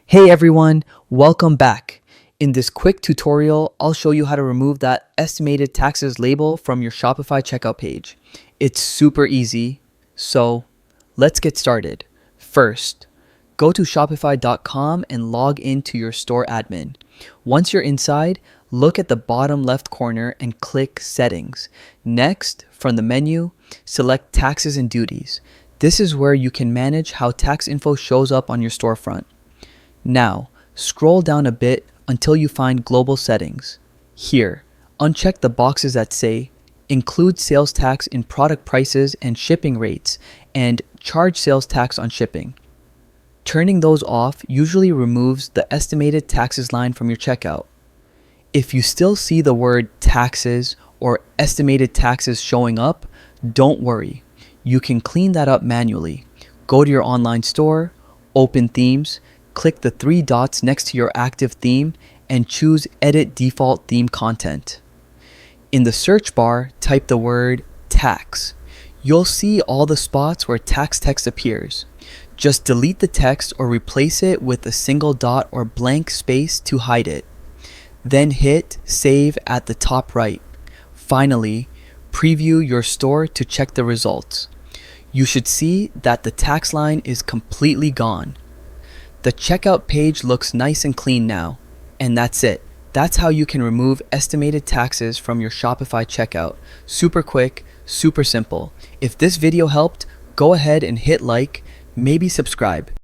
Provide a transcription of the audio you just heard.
Hey everyone, welcome back. In this quick tutorial, I'll show you how to remove that estimated taxes label from your Shopify checkout page. It's super easy, so let's get started. First, go to shopify.com and log into your store admin. Once you're inside, look at the bottom left corner and click Settings. Next, from the menu, select Taxes and Duties. This is where you can manage how tax info shows up on your storefront. Now, scroll down a bit until you find Global Settings. Here, uncheck the boxes that say Include sales tax in product prices and shipping rates and Charge sales tax on shipping. Turning those off usually removes the estimated taxes line from your checkout. If you still see the word taxes or estimated taxes showing up, don't worry. You can clean that up manually. Go to your online store, open Themes, click the three dots next to your active theme and choose Edit Default Theme Content. In the search bar, type the word tax. You'll see all the spots where tax text appears. Just delete the text or replace it with a single dot or blank space to hide it. Then hit Save at the top right. Finally, preview your store to check the results. You should see that the tax line is completely gone. The checkout page looks nice and clean now. And that's it. That's how you can remove estimated taxes from your Shopify checkout. Super quick, super simple. If this video helped, go ahead and hit like, maybe subscribe.